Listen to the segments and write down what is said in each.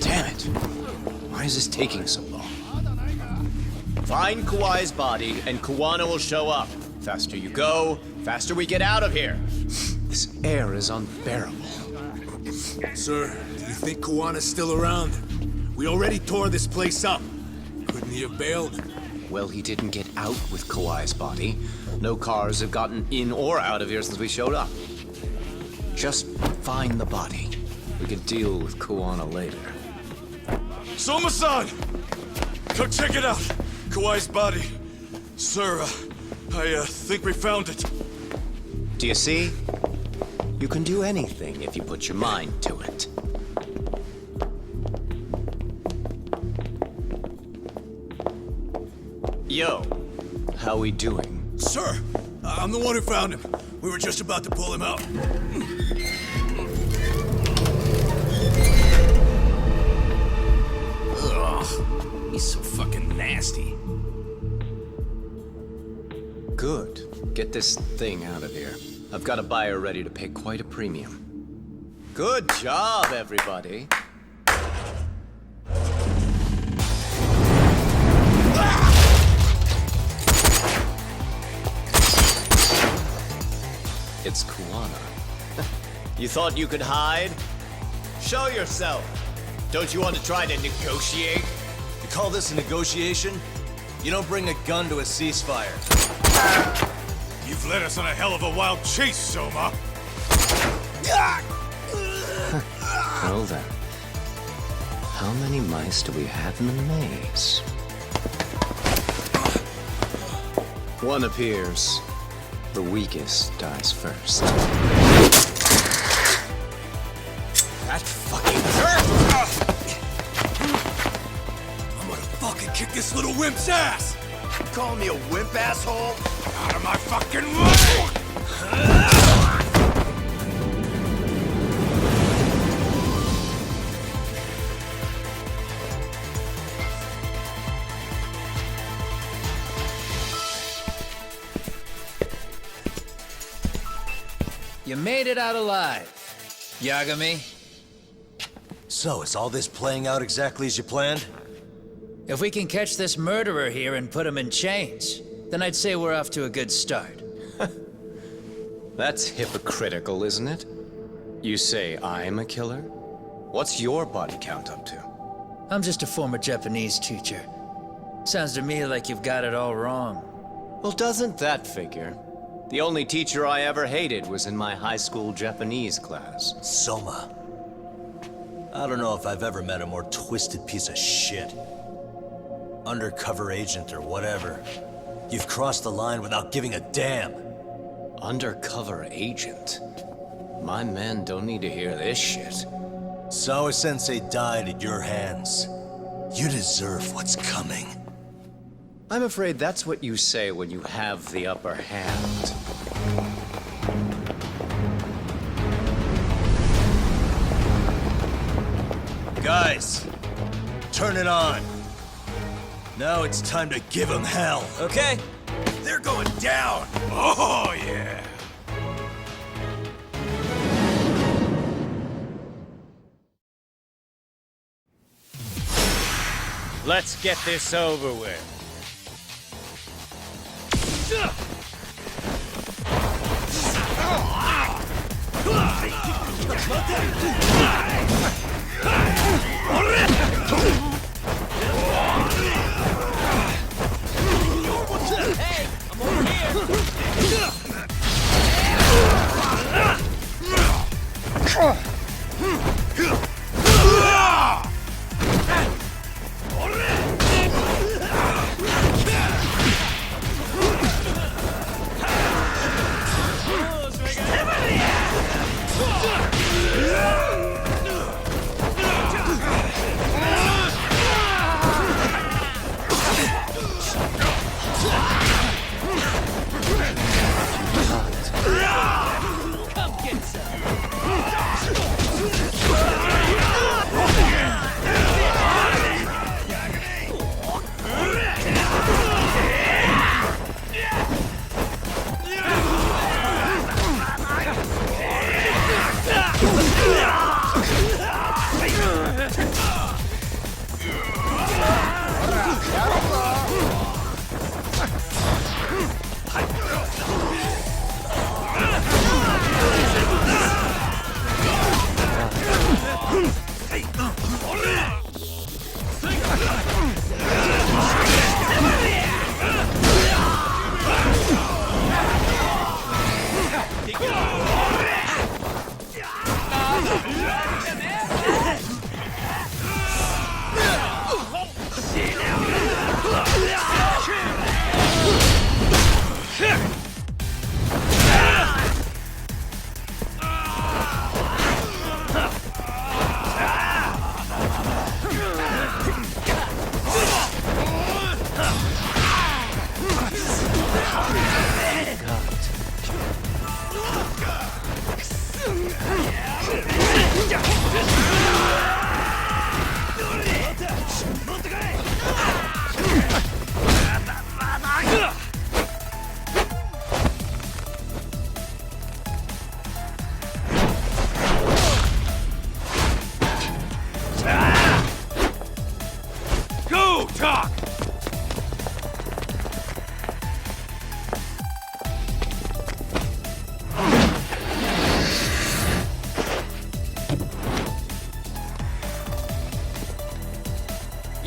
Damn it! Why is this taking so long? Find Kawai's body, and Kuwana will show up. Faster you go, faster we get out of here. This air is unbearable. Sir, do you think Kuwana's still around? We already tore this place up. Couldn't he have bailed? Well, he didn't get out with Kawai's body. No cars have gotten in or out of here since we showed up. Just find the body. We can deal with Kuwana later. Soma-san! Come check it out! Kawai's body. Sir, I think we found it. Do you see? You can do anything if you put your mind to it. Yo, how we doing? Sir, I'm the one who found him. We were just about to pull him out. Ugh, he's so fucking nasty. Good. Get this thing out of here. I've got a buyer ready to pay quite a premium. Good job, everybody. It's Kuwana. You thought you could hide? Show yourself. Don't you want to try to negotiate? You call this a negotiation? You don't bring a gun to a ceasefire. You've led us on a hell of a wild chase, Soma. Well then. How many mice do we have in the maze? One appears. The weakest dies first. That fucking hurt! I'm gonna fucking kick this little wimp's ass! You calling me a wimp, asshole? Out of my fucking way! You made it out alive, Yagami. So, is all this playing out exactly as you planned? If we can catch this murderer here and put him in chains, then I'd say we're off to a good start. That's hypocritical, isn't it? You say I'm a killer? What's your body count up to? I'm just a former Japanese teacher. Sounds to me like you've got it all wrong. Well, doesn't that figure? The only teacher I ever hated was in my high school Japanese class. Soma. I don't know if I've ever met a more twisted piece of shit. Undercover agent or whatever. You've crossed the line without giving a damn. Undercover agent? My men don't need to hear this shit. Saori-sensei died at your hands. You deserve what's coming. I'm afraid that's what you say when you have the upper hand. Guys, turn it on. Now it's time to give them hell. Okay. They're going down! Oh, yeah! Let's get this over with. Hey, I'm over here. Come get some.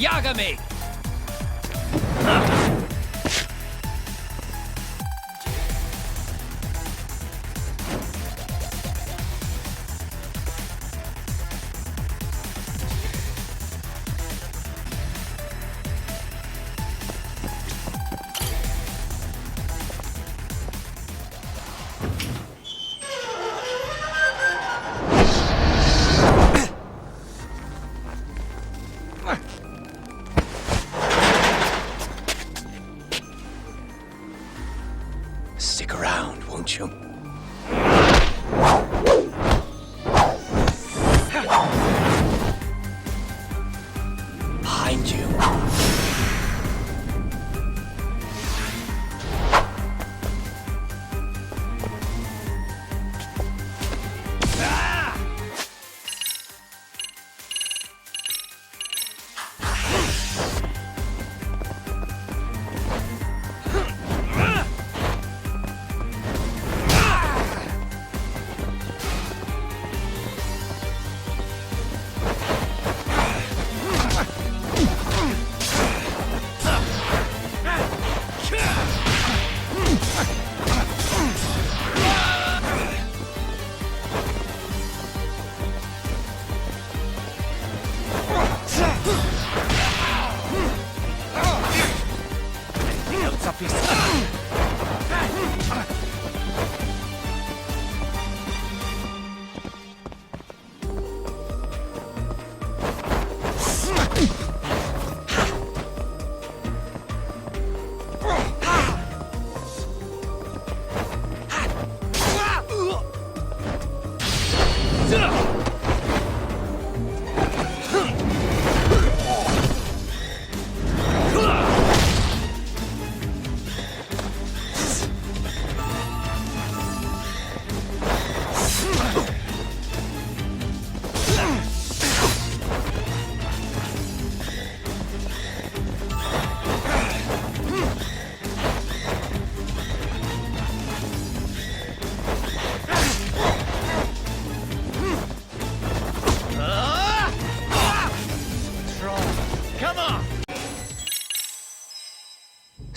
Yagami! Stick around, won't you? Behind you.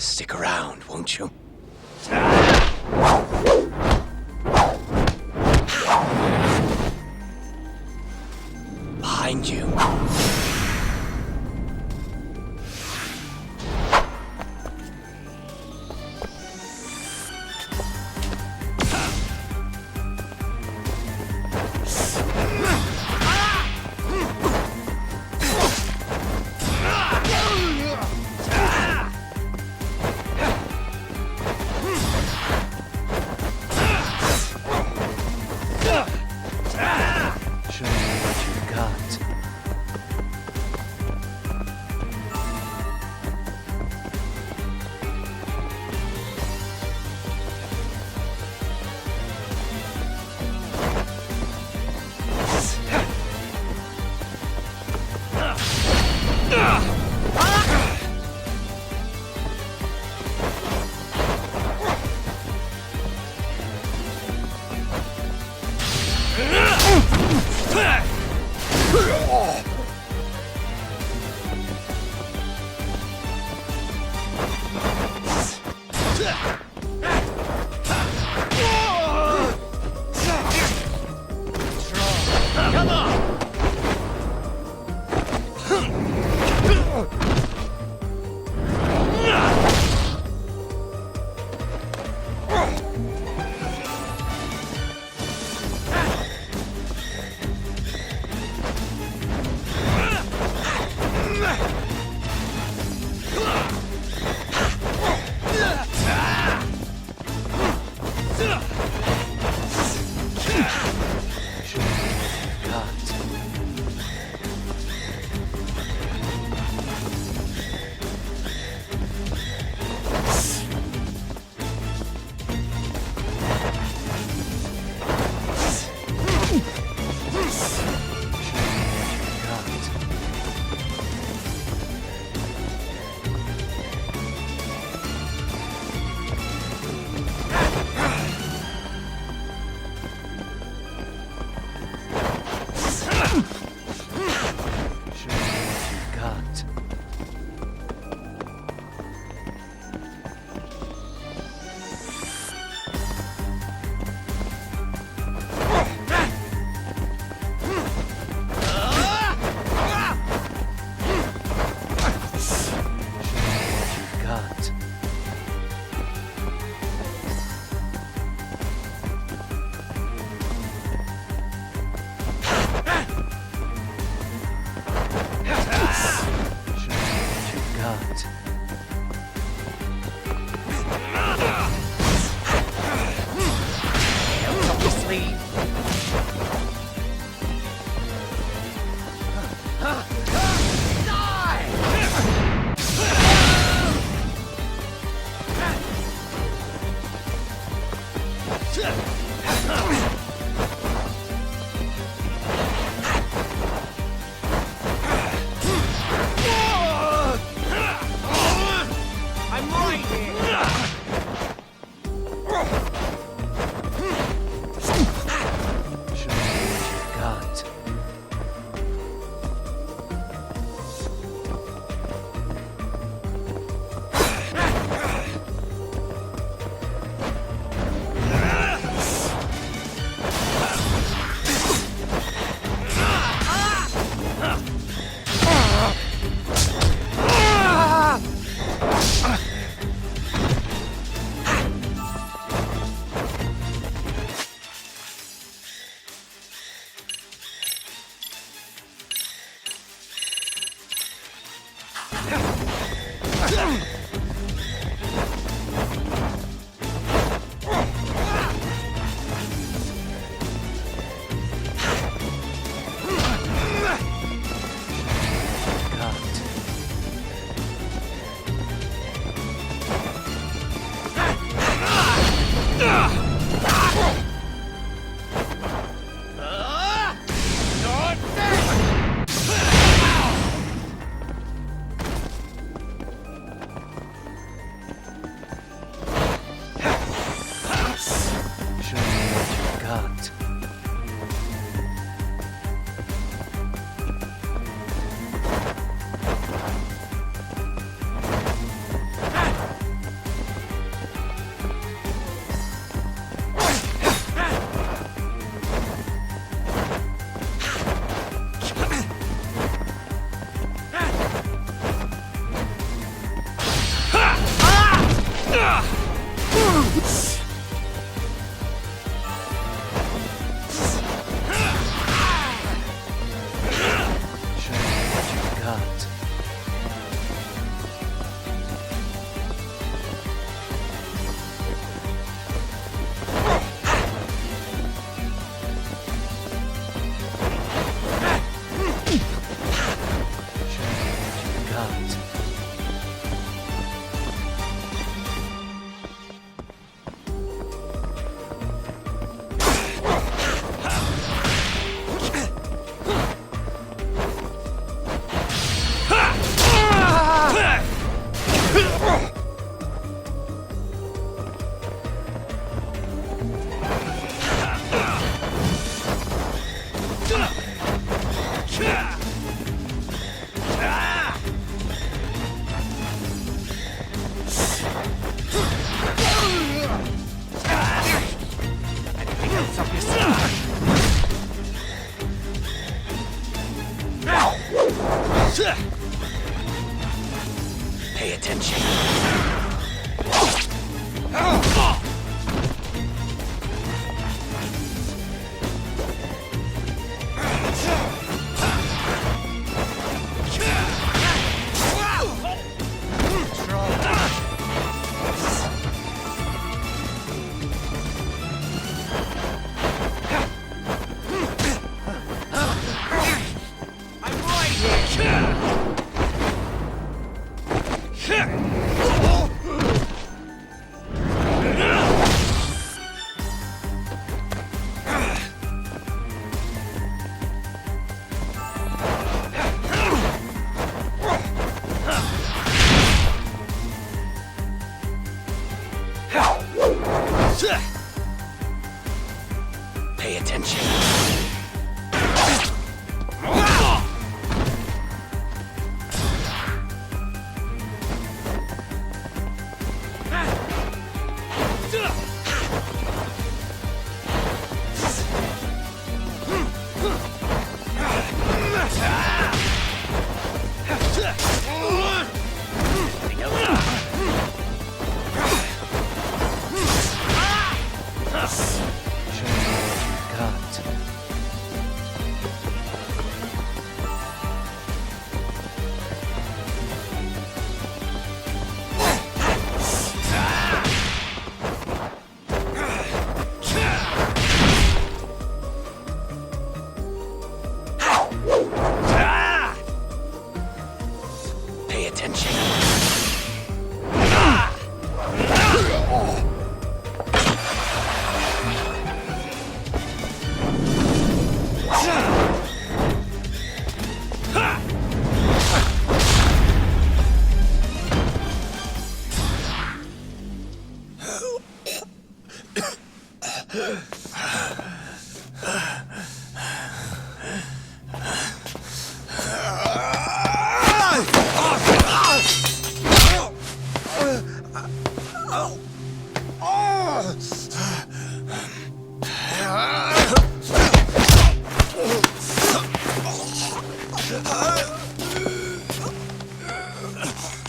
Stick around, won't you? Behind you. Show me what you got. Come on! brain. I'm right here. Show me what you got. Pay attention. Pay attention. Show me what you got.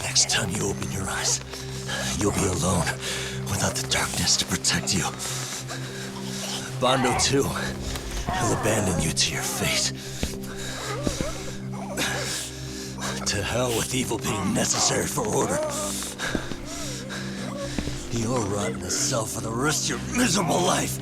Next time you open your eyes, you'll be alone, without the darkness to protect you. Bondo, too, will abandon you to your fate. To hell with evil being necessary for order. You'll rot in a cell for the rest of your miserable life.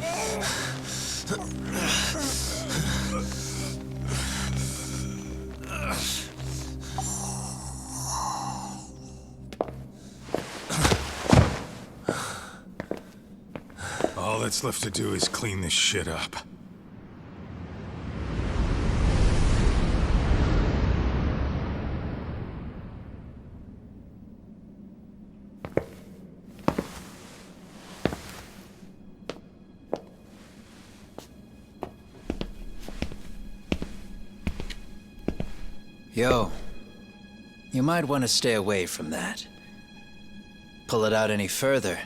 All that's left to do is clean this shit up. Yo, you might want to stay away from that. Pull it out any further,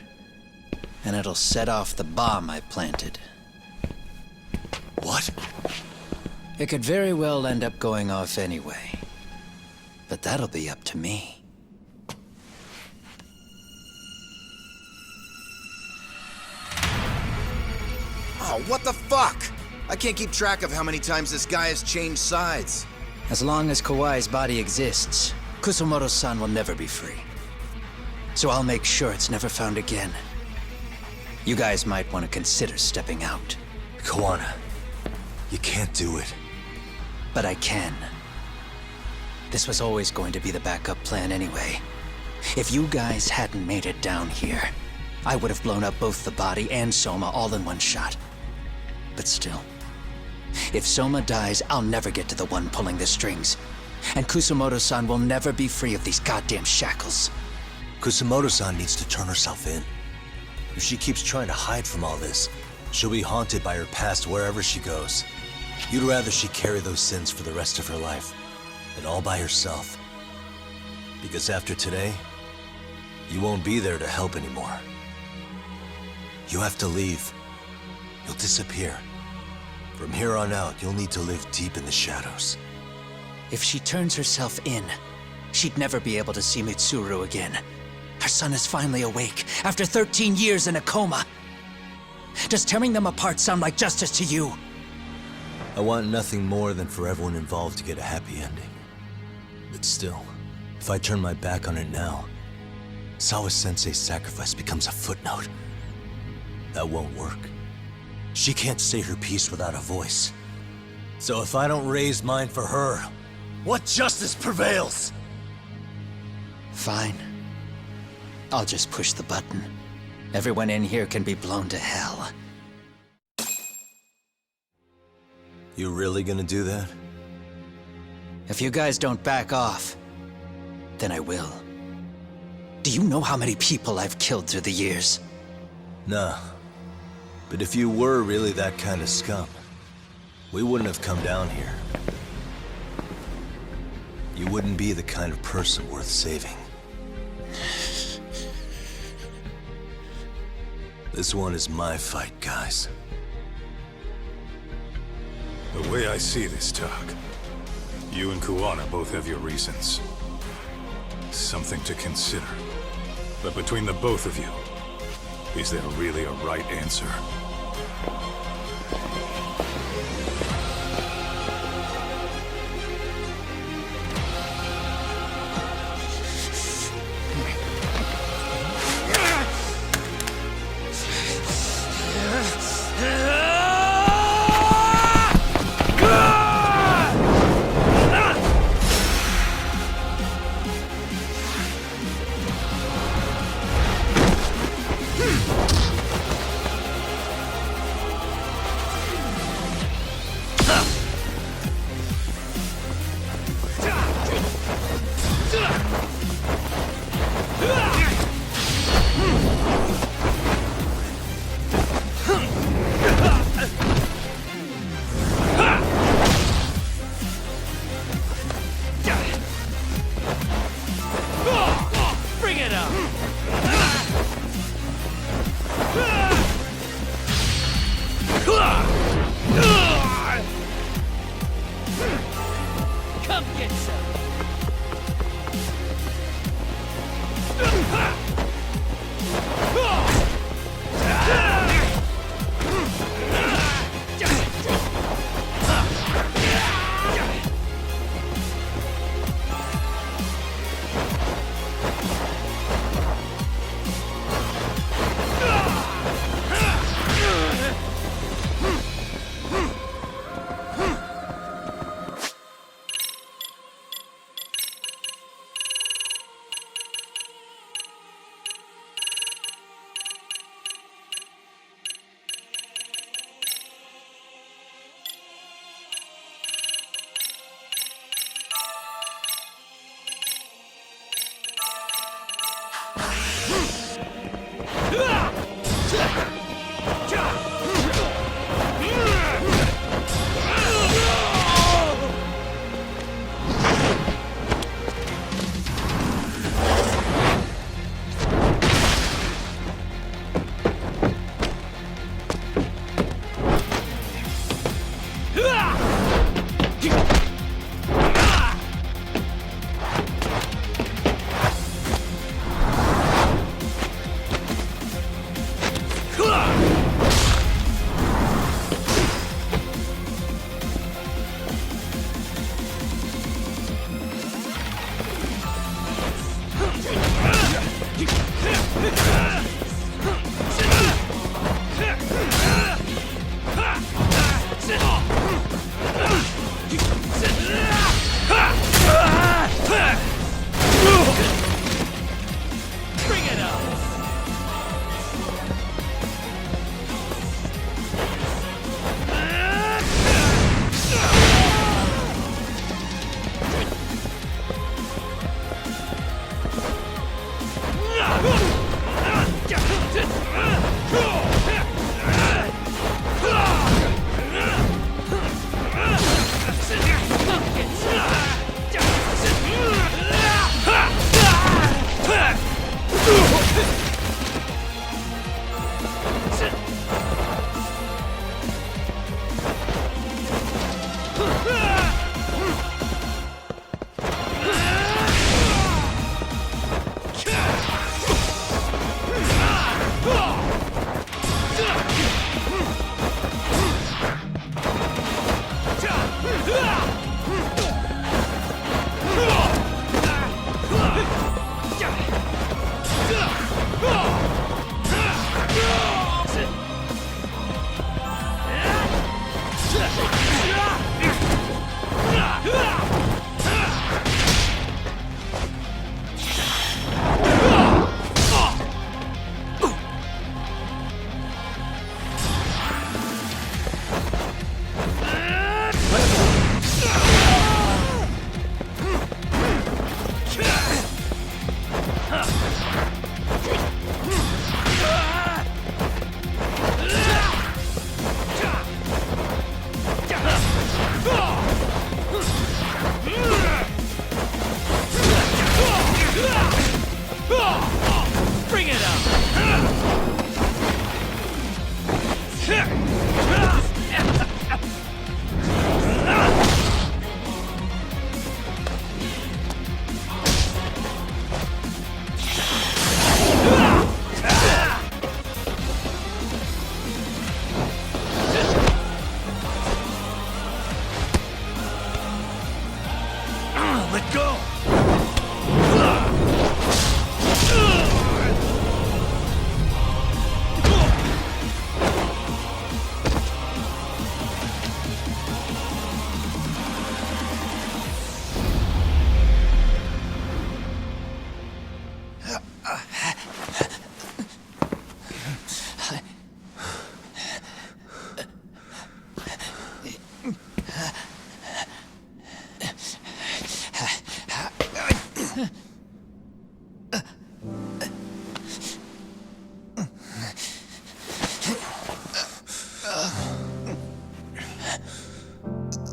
and it'll set off the bomb I planted. What? It could very well end up going off anyway. But that'll be up to me. Oh, what the fuck? I can't keep track of how many times this guy has changed sides. As long as Kawai's body exists, Kusumoto-san will never be free. So I'll make sure it's never found again. You guys might want to consider stepping out. Kawana, you can't do it. But I can. This was always going to be the backup plan anyway. If you guys hadn't made it down here, I would have blown up both the body and Soma all in one shot. But still, if Soma dies, I'll never get to the one pulling the strings. And Kusumoto-san will never be free of these goddamn shackles. Kusumoto-san needs to turn herself in. If she keeps trying to hide from all this, she'll be haunted by her past wherever she goes. You'd rather she carry those sins for the rest of her life, and all by herself. Because after today, you won't be there to help anymore. You have to leave. You'll disappear. From here on out, you'll need to live deep in the shadows. If she turns herself in, she'd never be able to see Mitsuru again. Her son is finally awake, after 13 years in a coma. Does tearing them apart sound like justice to you? I want nothing more than for everyone involved to get a happy ending. But still, if I turn my back on it now, Sawa-sensei's sacrifice becomes a footnote. That won't work. She can't say her piece without a voice. So if I don't raise mine for her, what justice prevails? Fine. I'll just push the button. Everyone in here can be blown to hell. You really gonna do that? If you guys don't back off, then I will. Do you know how many people I've killed through the years? Nah. But if you were really that kind of scum, we wouldn't have come down here. You wouldn't be the kind of person worth saving. This one is my fight, guys. The way I see this, Tak, you and Kuwana both have your reasons. Something to consider. But between the both of you, is there really a right answer?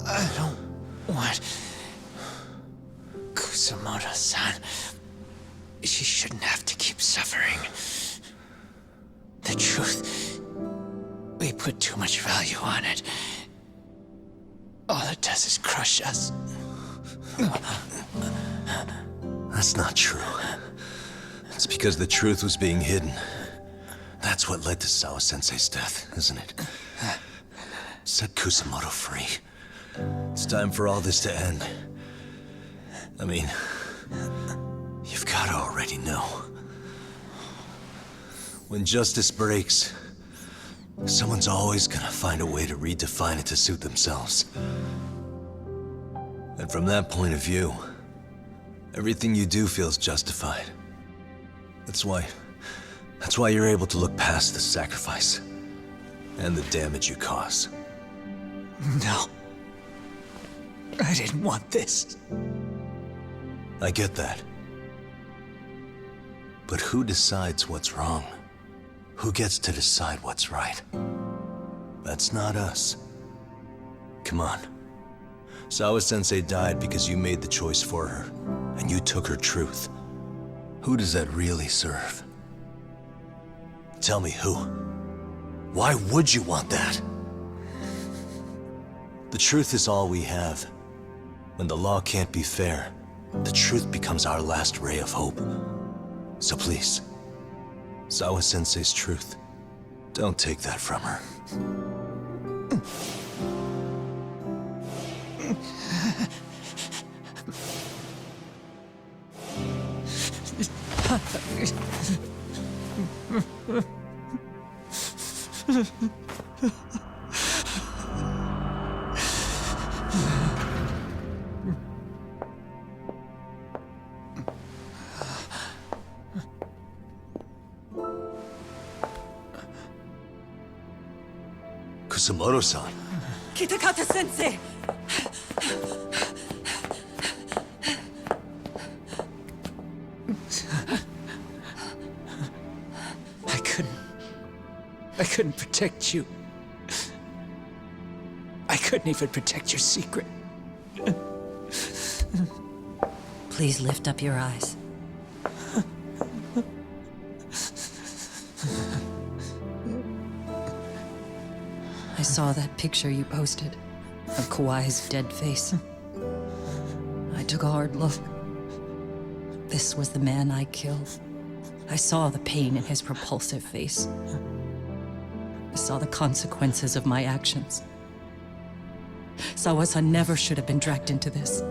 I don't want Kusumoto-san. She shouldn't have to keep suffering. The truth, we put too much value on it. All it does is crush us. That's not true. It's because the truth was being hidden. That's what led to Sawa-sensei's death, isn't it? Set Kusumoto free. It's time for all this to end. I mean, you've gotta already know. When justice breaks, someone's always gonna find a way to redefine it to suit themselves. And from that point of view, everything you do feels justified. That's why you're able to look past the sacrifice and the damage you cause. No. I didn't want this. I get that. But who decides what's wrong? Who gets to decide what's right? That's not us. Come on. Sawa-sensei died because you made the choice for her, and you took her truth. Who does that really serve? Tell me who. Why would you want that? The truth is all we have. When the law can't be fair, the truth becomes our last ray of hope. So please, Sawa-sensei's truth, don't take that from her. Kusumoto-san. Kitakata-sensei! I couldn't protect you. I couldn't even protect your secret. Please lift up your eyes. I saw that picture you posted of Kawai's dead face. I took a hard look. This was the man I killed. I saw the pain in his repulsive face. I saw the consequences of my actions. Sawa-san never should have been dragged into this.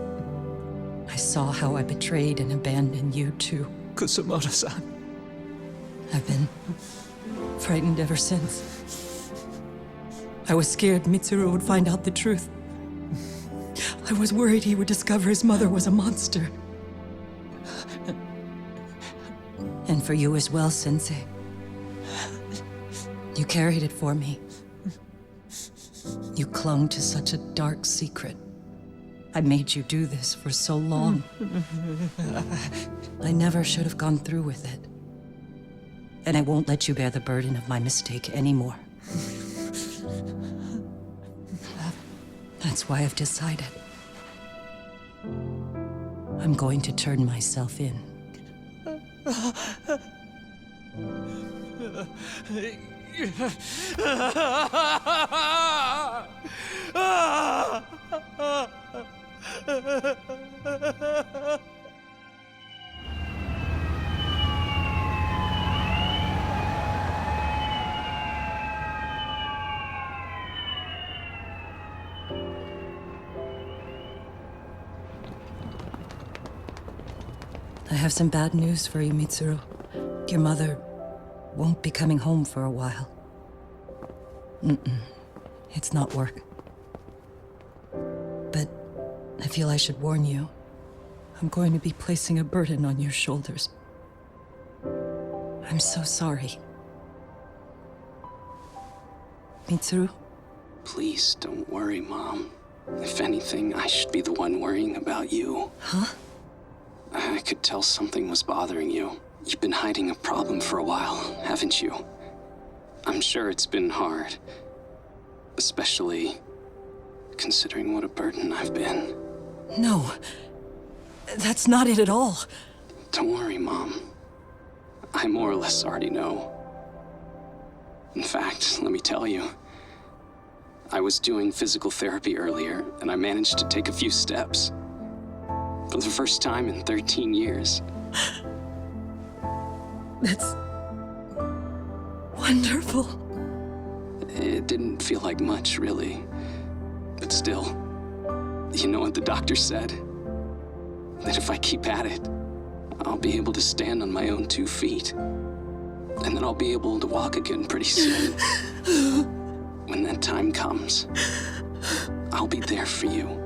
I saw how I betrayed and abandoned you too. Kusumoto-san. I've been frightened ever since. I was scared Mitsuru would find out the truth. I was worried he would discover his mother was a monster. And for you as well, Sensei. You carried it for me. You clung to such a dark secret. I made you do this for so long. I never should have gone through with it. And I won't let you bear the burden of my mistake anymore. That's why I've decided. I'm going to turn myself in. I have some bad news for you, Mitsuru. Your mother won't be coming home for a while. It's not work. But I feel I should warn you. I'm going to be placing a burden on your shoulders. I'm so sorry. Mitsuru? Please don't worry, Mom. If anything, I should be the one worrying about you. Huh? I could tell something was bothering you. You've been hiding a problem for a while, haven't you? I'm sure it's been hard. Especially considering what a burden I've been. No, that's not it at all. Don't worry, Mom. I more or less already know. In fact, let me tell you, I was doing physical therapy earlier, and I managed to take a few steps. For the first time in 13 years. That's wonderful. It didn't feel like much, really. But still, you know what the doctor said? That if I keep at it, I'll be able to stand on my own 2 feet. And then I'll be able to walk again pretty soon. When that time comes, I'll be there for you.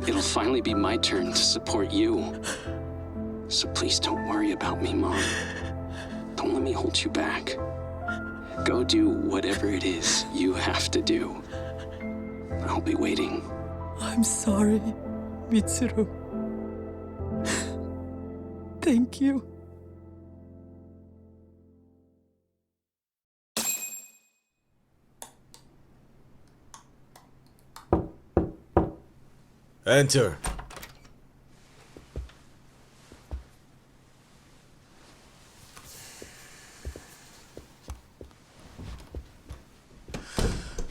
It'll finally be my turn to support you. So please don't worry about me, Mom. Don't let me hold you back. Go do whatever it is you have to do. I'll be waiting. I'm sorry, Mitsuru. Thank you. Enter.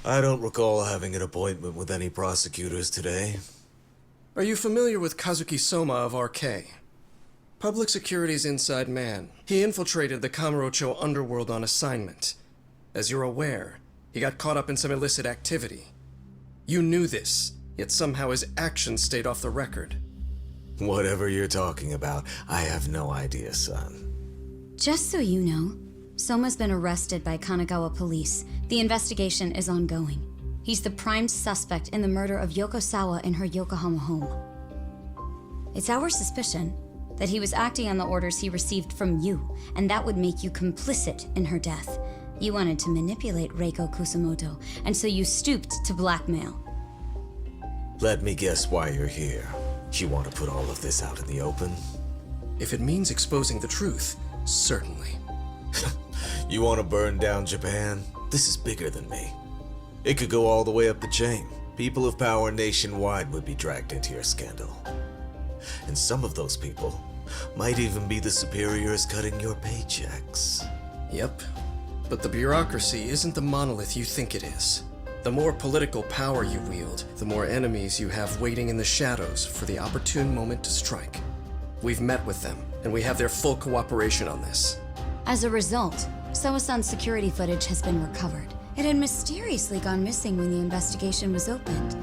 I don't recall having an appointment with any prosecutors today. Are you familiar with Kazuki Soma of RK? Public Security's inside man. He infiltrated the Kamurocho underworld on assignment. As you're aware, he got caught up in some illicit activity. You knew this, yet somehow his actions stayed off the record. Whatever you're talking about, I have no idea, son. Just so you know, Soma's been arrested by Kanagawa police. The investigation is ongoing. He's the prime suspect in the murder of Yoko Sawa in her Yokohama home. It's our suspicion that he was acting on the orders he received from you, and that would make you complicit in her death. You wanted to manipulate Reiko Kusamoto, and so you stooped to blackmail. Let me guess why you're here. You want to put all of this out in the open? If it means exposing the truth, certainly. You want to burn down Japan? This is bigger than me. It could go all the way up the chain. People of power nationwide would be dragged into your scandal. And some of those people might even be the superiors cutting your paychecks. Yep. But the bureaucracy isn't the monolith you think it is. The more political power you wield, the more enemies you have waiting in the shadows for the opportune moment to strike. We've met with them, and we have their full cooperation on this. As a result, Soa-san's security footage has been recovered. It had mysteriously gone missing when the investigation was opened.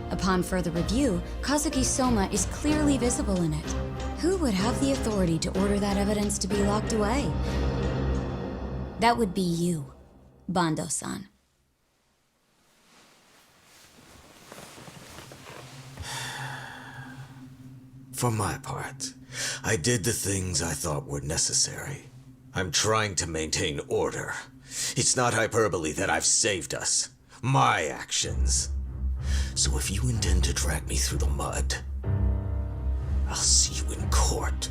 Upon further review, Kazuki Soma is clearly visible in it. Who would have the authority to order that evidence to be locked away? That would be you, Bando-san. For my part, I did the things I thought were necessary. I'm trying to maintain order. It's not hyperbole that I've saved us. My actions. So if you intend to drag me through the mud, I'll see you in court.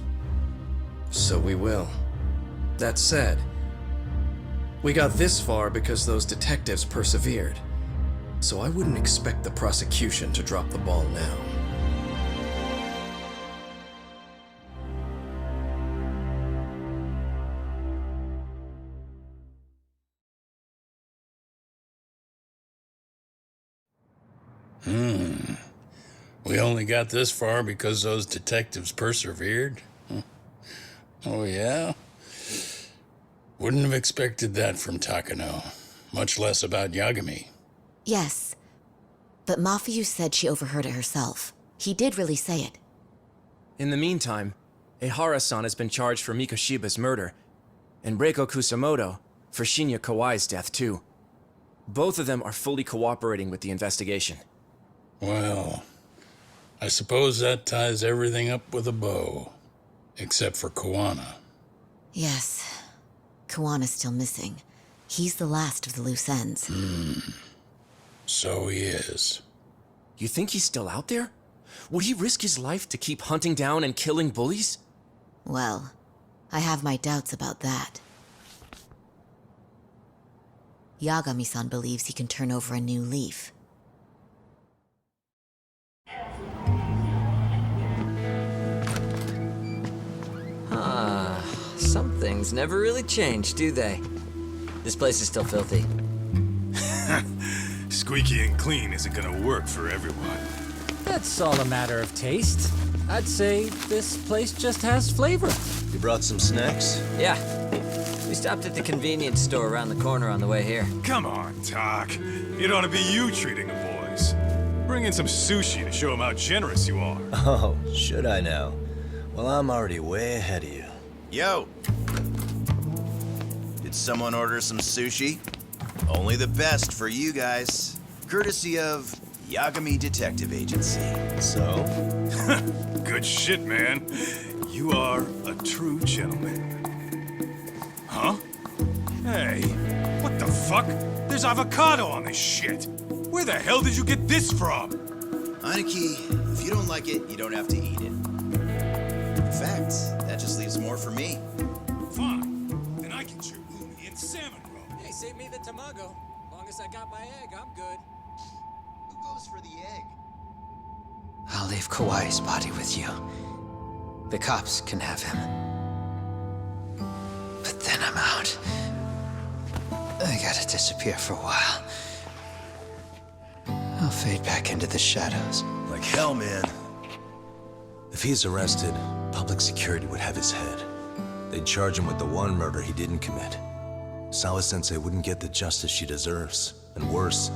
So we will. That said, we got this far because those detectives persevered. So I wouldn't expect the prosecution to drop the ball now. We only got this far because those detectives persevered? Oh, yeah? Wouldn't have expected that from Takano, much less about Yagami. Yes, but Mafuyu said she overheard it herself. He did really say it. In the meantime, Ehara-san has been charged for Mikoshiba's murder, and Reiko Kusamoto for Shinya Kawai's death, too. Both of them are fully cooperating with the investigation. Well, I suppose that ties everything up with a bow. Except for Kuwana. Yes. Kuwana's still missing. He's the last of the loose ends. So he is. You think he's still out there? Would he risk his life to keep hunting down and killing bullies? Well, I have my doubts about that. Yagami-san believes he can turn over a new leaf. things never really change, do they? This place is still filthy. Squeaky and clean isn't gonna work for everyone. That's all a matter of taste. I'd say this place just has flavor. You brought some snacks? Yeah. We stopped at the convenience store around the corner on the way here. Come on, Doc. It ought to be you treating the boys. Bring in some sushi to show them how generous you are. Oh, should I now? Well, I'm already way ahead of you. Yo! Did someone order some sushi? Only the best for you guys. Courtesy of Yagami Detective Agency. So? Good shit, man. You are a true gentleman. Huh? Hey, what the fuck? There's avocado on this shit. Where the hell did you get this from? Aniki, if you don't like it, you don't have to eat it. In fact, that just leaves more for me. Fine. Then I get your uni and salmon roll. Hey, save me the tamago. Long as I got my egg, I'm good. Who goes for the egg? I'll leave Kawai's body with you. The cops can have him. But then I'm out. I gotta disappear for a while. I'll fade back into the shadows. Like hell, man. If he's arrested, public security would have his head. They'd charge him with the one murder he didn't commit. Sawa-sensei wouldn't get the justice she deserves. And worse,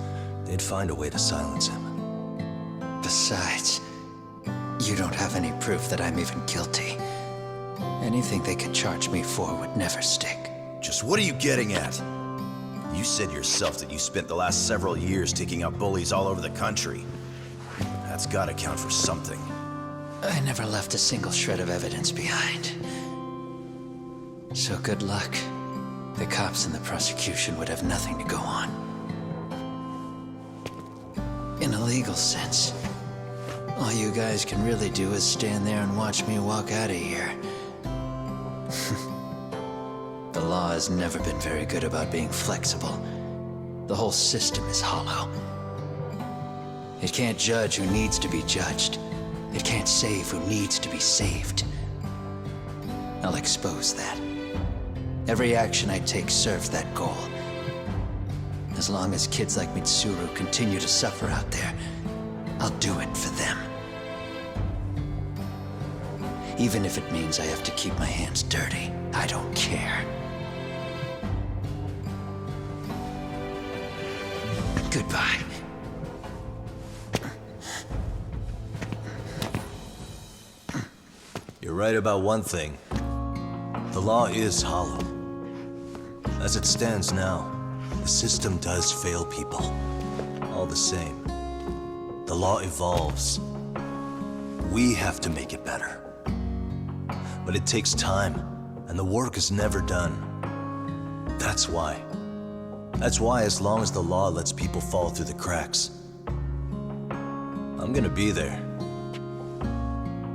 they'd find a way to silence him. Besides, you don't have any proof that I'm even guilty. Anything they could charge me for would never stick. Just what are you getting at? You said yourself that you spent the last several years taking out bullies all over the country. That's gotta count for something. I never left a single shred of evidence behind. So good luck. The cops and the prosecution would have nothing to go on. In a legal sense, all you guys can really do is stand there and watch me walk out of here. The law has never been very good about being flexible. The whole system is hollow. It can't judge who needs to be judged. It can't save who needs to be saved. I'll expose that. Every action I take serves that goal. As long as kids like Mitsuru continue to suffer out there, I'll do it for them. Even if it means I have to keep my hands dirty, I don't care. Goodbye. You're right about one thing. The law is hollow. As it stands now, the system does fail people. All the same, the law evolves. We have to make it better. But it takes time, and the work is never done. That's why, as long as the law lets people fall through the cracks, I'm gonna be there.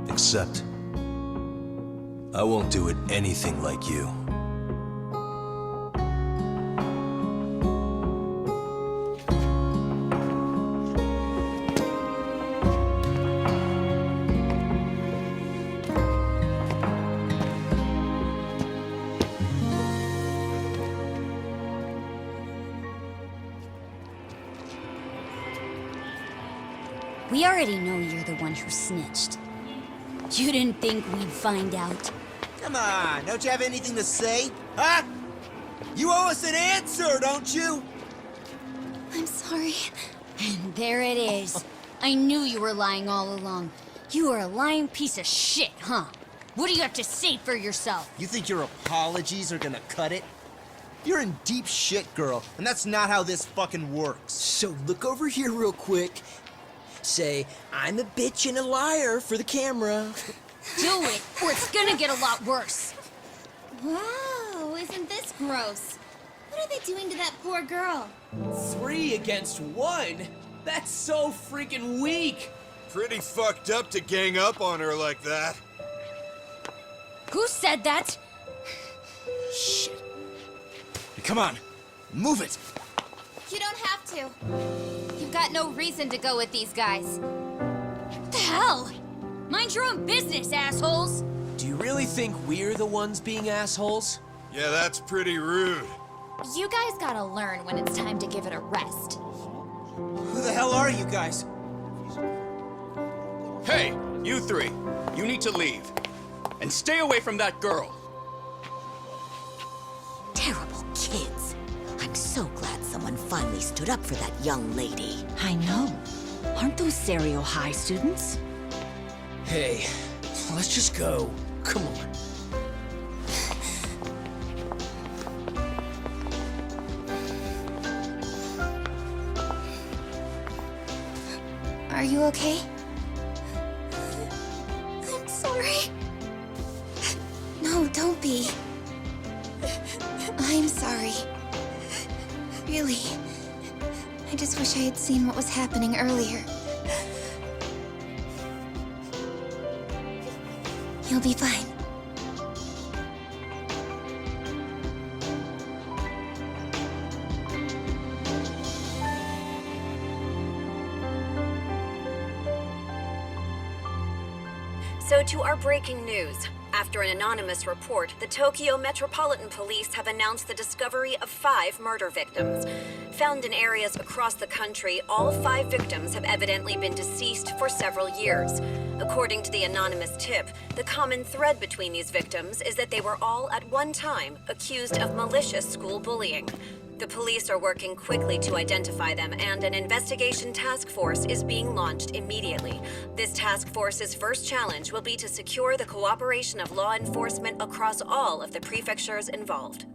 Except, I won't do it anything like you. We already know you're the one who snitched. You didn't think we'd find out? Come on, don't you have anything to say? Huh? You owe us an answer, don't you? I'm sorry. And there it is. I knew you were lying all along. You are a lying piece of shit, huh? What do you have to say for yourself? You think your apologies are gonna cut it? You're in deep shit, girl, and that's not how this fucking works. So look over here real quick. Say, I'm a bitch and a liar for the camera. Do it, or it's gonna get a lot worse. Wow, isn't this gross? What are they doing to that poor girl? 3 against 1? That's so freaking weak! Pretty fucked up to gang up on her like that. Who said that? Shit. Come on, move it. You don't have to. You've got no reason to go with these guys. What the hell? Mind your own business, assholes! Do you really think we're the ones being assholes? Yeah, that's pretty rude. You guys gotta learn when it's time to give it a rest. Who the hell are you guys? Hey, you three. You need to leave. And stay away from that girl. Terrible kids. I'm so glad someone finally stood up for that young lady. I know. Aren't those Serio High students? Hey, let's just go. Come on. Are you okay? I'm sorry. No, don't be. I'm sorry. Really. I just wish I had seen what was happening earlier. You'll be fine. So to our breaking news. After an anonymous report, the Tokyo Metropolitan Police have announced the discovery of 5 murder victims. Found in areas across the country, all 5 victims have evidently been deceased for several years. According to the anonymous tip, the common thread between these victims is that they were all at one time accused of malicious school bullying. The police are working quickly to identify them, and an investigation task force is being launched immediately. This task force's first challenge will be to secure the cooperation of law enforcement across all of the prefectures involved.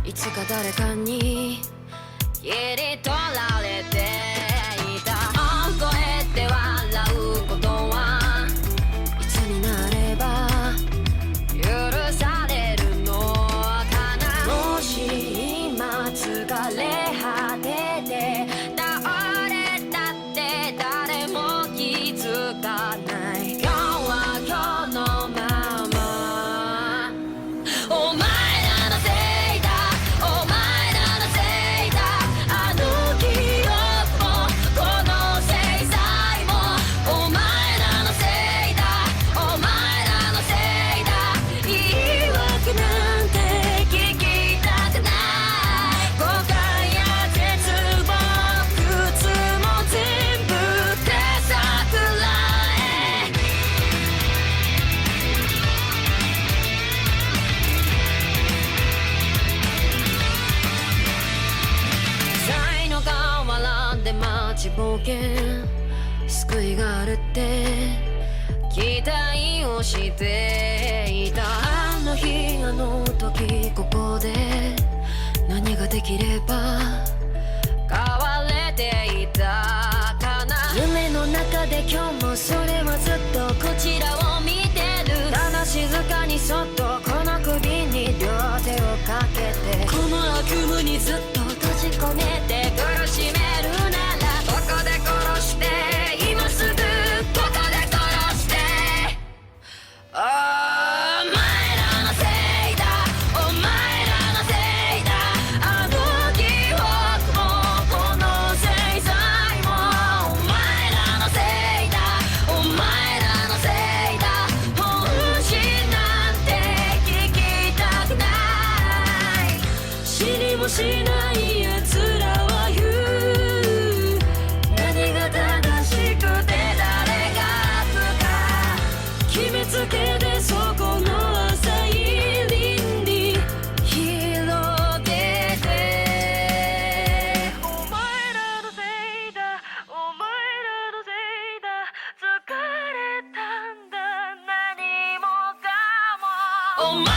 いつか誰かに切り取られていた。超えて笑うことはいつになれば許されるのかな。もし今疲れ果てて倒れたって誰も気づかない。今日は今日のまま。お前らのせいだ、お前らのせいだ。あの記憶もこの制裁もお前らのせいだ、お前らのせいだ。言い訳なんて聞きたくない。誤解や絶望苦痛も全部手さくらえ。才能が笑って待ちぼうけ救いがあるって期待をしていた。あの日あの時ここで何ができれば変われていたかな。夢の中で今日もそれはずっとこちらを見てる。ただ静かにそっとこの首に両手をかけてこの悪夢にずっと閉じ込めて苦しめるならここで殺して今すぐここで殺して。お前らのせいだ、お前らのせいだ。あの記憶もこの制裁もお前らのせいだ、お前らのせいだ。本心なんて聞きたくない。知りもしない奴らは言う。何が正しくて誰が悪か決めつけてそこの浅い倫理広げて。お前らのせいだ、お前らのせいだ。疲れたんだ何もかもお前